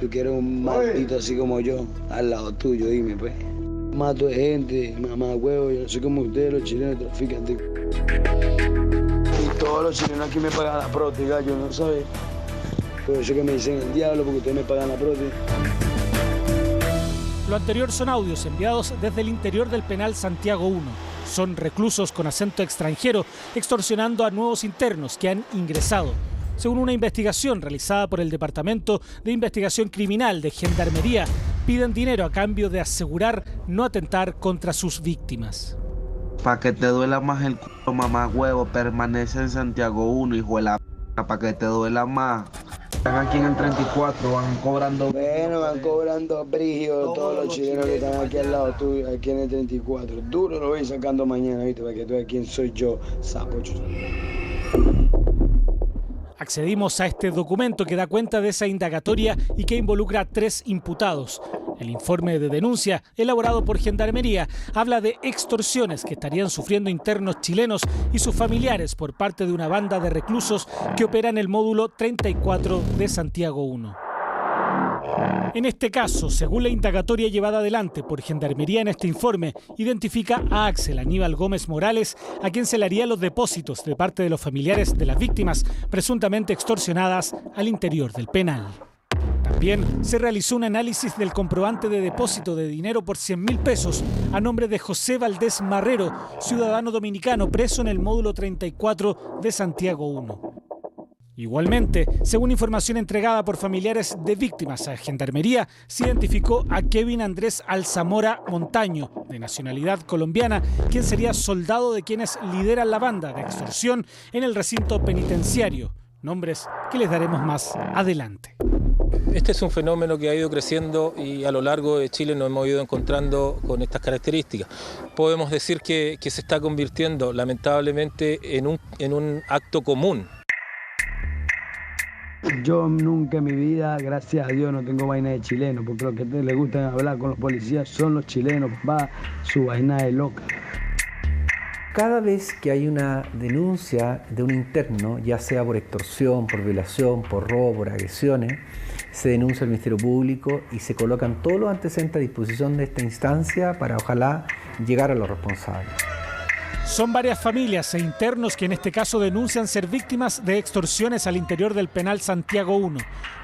Tú quieres un maldito así como yo, al lado tuyo, dime, pues. Mato de gente, mamá huevo, yo no sé cómo ustedes los chilenos trafican. Y todos los chilenos aquí me pagan la prótesis, yo no sabes. Pero yo que me dicen el diablo porque ustedes me pagan la prótesis. Lo anterior son audios enviados desde el interior del penal Santiago 1. Son reclusos con acento extranjero extorsionando a nuevos internos que han ingresado. Según una investigación realizada por el Departamento de Investigación Criminal de Gendarmería, piden dinero a cambio de asegurar no atentar contra sus víctimas. Pa' que te duela más el culo, mamá huevo, permanece en Santiago 1, hijo de la p***, pa' que te duela más. Están aquí en el 34, van cobrando... Bueno, van cobrando brígido todos los chilenos que están aquí al lado tuyo, aquí en el 34. Duro lo voy sacando mañana, ¿viste? Para que tú veas quién soy yo, sapo. Accedimos a este documento que da cuenta de esa indagatoria y que involucra a 3 imputados. El informe de denuncia, elaborado por Gendarmería, habla de extorsiones que estarían sufriendo internos chilenos y sus familiares por parte de una banda de reclusos que opera en el módulo 34 de Santiago 1. En este caso, según la indagatoria llevada adelante por Gendarmería en este informe, identifica a Axel Aníbal Gómez Morales, a quien se le harían los depósitos de parte de los familiares de las víctimas presuntamente extorsionadas al interior del penal. También se realizó un análisis del comprobante de depósito de dinero por 100.000 pesos a nombre de José Valdés Marrero, ciudadano dominicano preso en el módulo 34 de Santiago 1. Igualmente, según información entregada por familiares de víctimas a Gendarmería, se identificó a Kevin Andrés Alzamora Montaño, de nacionalidad colombiana, quien sería soldado de quienes lideran la banda de extorsión en el recinto penitenciario. Nombres que les daremos más adelante. Este es un fenómeno que ha ido creciendo y a lo largo de Chile nos hemos ido encontrando con estas características. Podemos decir que se está convirtiendo lamentablemente en un acto común. Yo nunca en mi vida, gracias a Dios, no tengo vaina de chileno, porque los que les gustan hablar con los policías son los chilenos, papá, su vaina de loca. Cada vez que hay una denuncia de un interno, ya sea por extorsión, por violación, por robo, por agresiones, se denuncia al Ministerio Público y se colocan todos los antecedentes a disposición de esta instancia para ojalá llegar a los responsables. Son varias familias e internos que en este caso denuncian ser víctimas de extorsiones al interior del penal Santiago 1.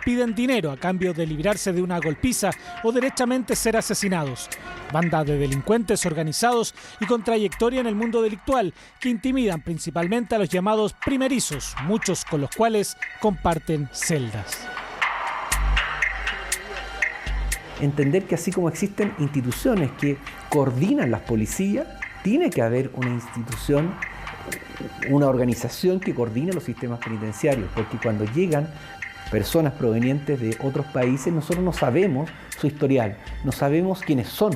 Piden dinero a cambio de librarse de una golpiza o derechamente ser asesinados. Banda de delincuentes organizados y con trayectoria en el mundo delictual que intimidan principalmente a los llamados primerizos, muchos con los cuales comparten celdas. Entender que así como existen instituciones que coordinan las policías, tiene que haber una institución, una organización que coordine los sistemas penitenciarios, porque cuando llegan personas provenientes de otros países, nosotros no sabemos su historial, no sabemos quiénes son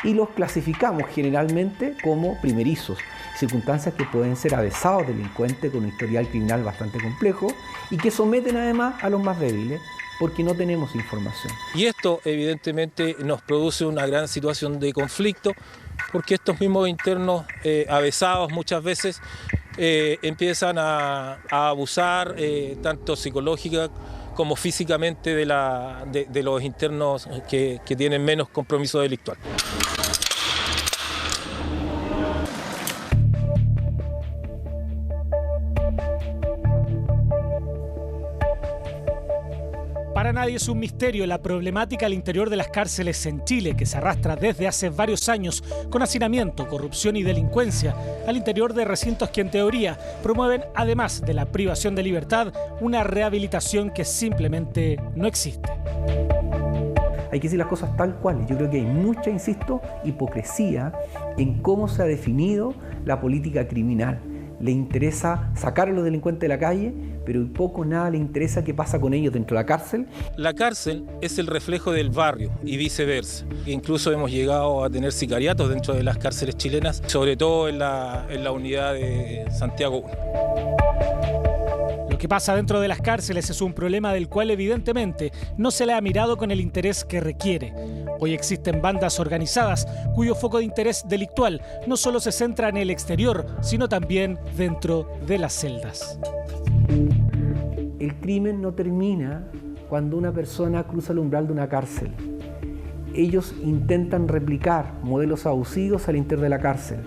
y los clasificamos generalmente como primerizos, circunstancias que pueden ser avesados delincuentes con un historial criminal bastante complejo y que someten además a los más débiles, porque no tenemos información. Y esto evidentemente nos produce una gran situación de conflicto, porque estos mismos internos avesados muchas veces empiezan a abusar tanto psicológica como físicamente de los internos que tienen menos compromiso delictual. Para nadie es un misterio la problemática al interior de las cárceles en Chile, que se arrastra desde hace varios años con hacinamiento, corrupción y delincuencia al interior de recintos que en teoría promueven, además de la privación de libertad, una rehabilitación que simplemente no existe. Hay que decir las cosas tal cual. Yo creo que hay mucha, insisto, hipocresía en cómo se ha definido la política criminal. Le interesa sacar a los delincuentes de la calle, pero poco o nada le interesa qué pasa con ellos dentro de la cárcel. La cárcel es el reflejo del barrio y viceversa. Incluso hemos llegado a tener sicariatos dentro de las cárceles chilenas, sobre todo en la unidad de Santiago 1. Lo que pasa dentro de las cárceles es un problema del cual evidentemente no se le ha mirado con el interés que requiere. Hoy existen bandas organizadas cuyo foco de interés delictual no solo se centra en el exterior, sino también dentro de las celdas. El crimen no termina cuando una persona cruza el umbral de una cárcel, ellos intentan replicar modelos abusivos al interior de la cárcel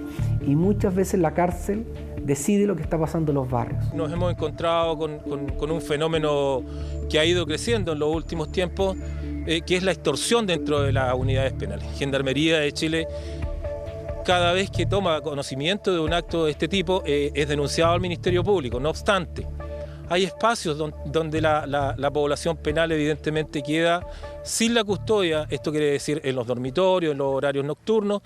y muchas veces la cárcel decide lo que está pasando en los barrios. Nos hemos encontrado con un fenómeno que ha ido creciendo en los últimos tiempos, que es la extorsión dentro de las unidades penales. Gendarmería de Chile, cada vez que toma conocimiento de un acto de este tipo, es denunciado al Ministerio Público. No obstante, hay espacios donde la población penal evidentemente queda sin la custodia, esto quiere decir en los dormitorios, en los horarios nocturnos.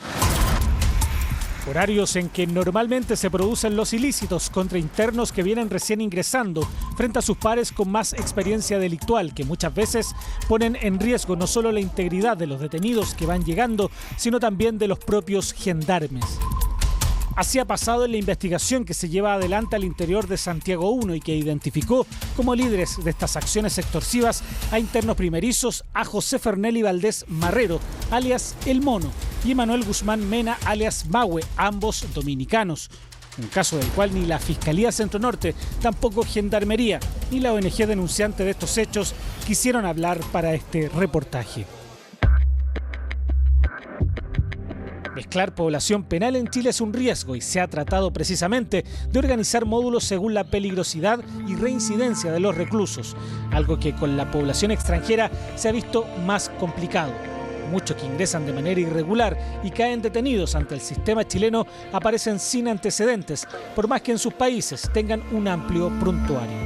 Horarios en que normalmente se producen los ilícitos contra internos que vienen recién ingresando frente a sus pares con más experiencia delictual, que muchas veces ponen en riesgo no solo la integridad de los detenidos que van llegando, sino también de los propios gendarmes. Así ha pasado en la investigación que se lleva adelante al interior de Santiago 1 y que identificó como líderes de estas acciones extorsivas a internos primerizos a José Fernelli Valdés Marrero, alias El Mono, y Manuel Guzmán Mena, alias Mahue, ambos dominicanos. Un caso del cual ni la Fiscalía Centro Norte, tampoco Gendarmería, ni la ONG denunciante de estos hechos quisieron hablar para este reportaje. Mezclar población penal en Chile es un riesgo y se ha tratado precisamente de organizar módulos según la peligrosidad y reincidencia de los reclusos, algo que con la población extranjera se ha visto más complicado. Muchos que ingresan de manera irregular y caen detenidos ante el sistema chileno aparecen sin antecedentes, por más que en sus países tengan un amplio prontuario.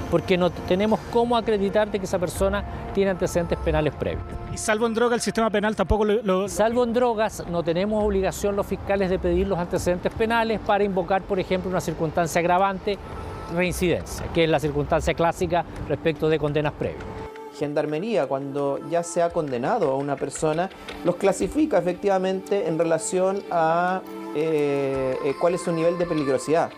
Porque no tenemos cómo acreditar de que esa persona tiene antecedentes penales previos. Y salvo en droga, el sistema penal tampoco lo... Salvo en drogas, no tenemos obligación los fiscales de pedir los antecedentes penales para invocar, por ejemplo, una circunstancia agravante, reincidencia, que es la circunstancia clásica respecto de condenas previas. Gendarmería, cuando ya se ha condenado a una persona, los clasifica efectivamente en relación a cuál es su nivel de peligrosidad.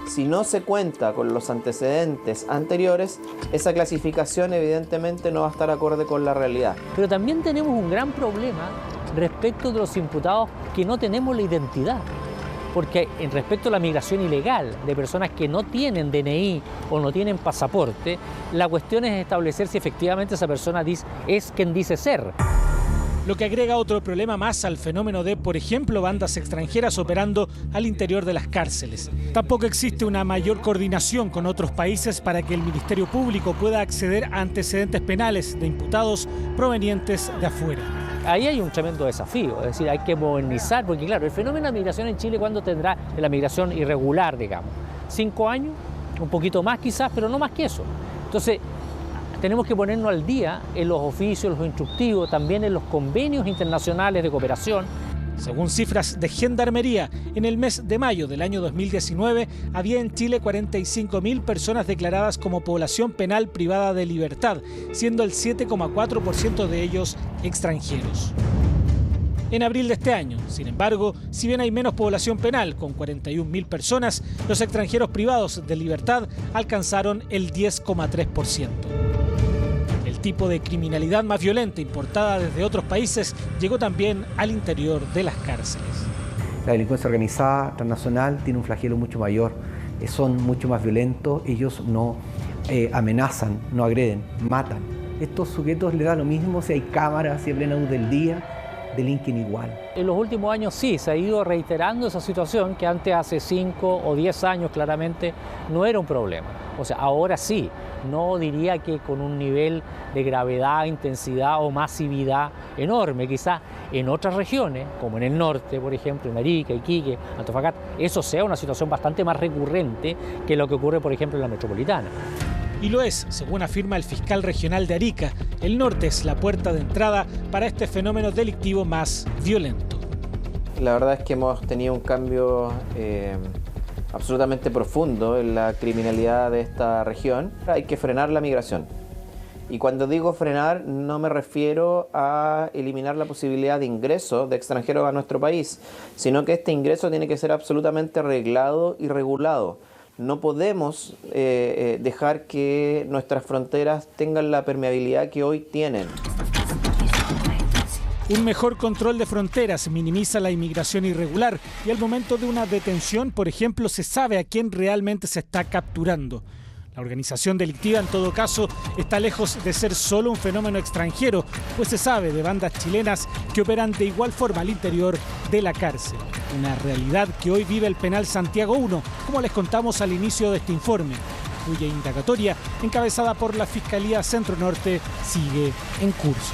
Si no se cuenta con los antecedentes anteriores, esa clasificación evidentemente no va a estar acorde con la realidad. Pero también tenemos un gran problema respecto de los imputados que no tenemos la identidad. Porque en respecto a la migración ilegal de personas que no tienen DNI o no tienen pasaporte, la cuestión es establecer si efectivamente esa persona es quien dice ser. Lo que agrega otro problema más al fenómeno de, por ejemplo, bandas extranjeras operando al interior de las cárceles. Tampoco existe una mayor coordinación con otros países para que el Ministerio Público pueda acceder a antecedentes penales de imputados provenientes de afuera. Ahí hay un tremendo desafío, es decir, hay que modernizar, porque claro, el fenómeno de la migración en Chile, ¿cuándo tendrá la migración irregular, digamos? 5 años, un poquito más quizás, pero no más que eso. Entonces, tenemos que ponernos al día en los oficios, los instructivos, también en los convenios internacionales de cooperación. Según cifras de Gendarmería, en el mes de mayo del año 2019 había en Chile 45.000 personas declaradas como población penal privada de libertad, siendo el 7,4% de ellos extranjeros. En abril de este año, sin embargo, si bien hay menos población penal, con 41.000 personas, los extranjeros privados de libertad alcanzaron el 10,3%. El tipo de criminalidad más violenta importada desde otros países llegó también al interior de las cárceles. La delincuencia organizada transnacional tiene un flagelo mucho mayor, son mucho más violentos, ellos no amenazan, no agreden, matan. Estos sujetos les da lo mismo si hay cámaras, si hay plena luz del día, delinquen igual. En los últimos años sí, se ha ido reiterando esa situación que antes, hace 5 o 10 años claramente, no era un problema. O sea, ahora sí, no diría que con un nivel de gravedad, intensidad o masividad enorme. Quizás en otras regiones, como en el norte, por ejemplo, en Arica, Iquique, Antofagasta, eso sea una situación bastante más recurrente que lo que ocurre, por ejemplo, en la metropolitana. Y lo es, según afirma el fiscal regional de Arica. El norte es la puerta de entrada para este fenómeno delictivo más violento. La verdad es que hemos tenido un cambio absolutamente profundo en la criminalidad de esta región. Hay que frenar la migración. Y cuando digo frenar, no me refiero a eliminar la posibilidad de ingreso de extranjeros a nuestro país, sino que este ingreso tiene que ser absolutamente reglado y regulado. No podemos dejar que nuestras fronteras tengan la permeabilidad que hoy tienen. Un mejor control de fronteras minimiza la inmigración irregular y al momento de una detención, por ejemplo, se sabe a quién realmente se está capturando. La organización delictiva, en todo caso, está lejos de ser solo un fenómeno extranjero, pues se sabe de bandas chilenas que operan de igual forma al interior de la cárcel. Una realidad que hoy vive el penal Santiago I, como les contamos al inicio de este informe, cuya indagatoria, encabezada por la Fiscalía Centro Norte, sigue en curso.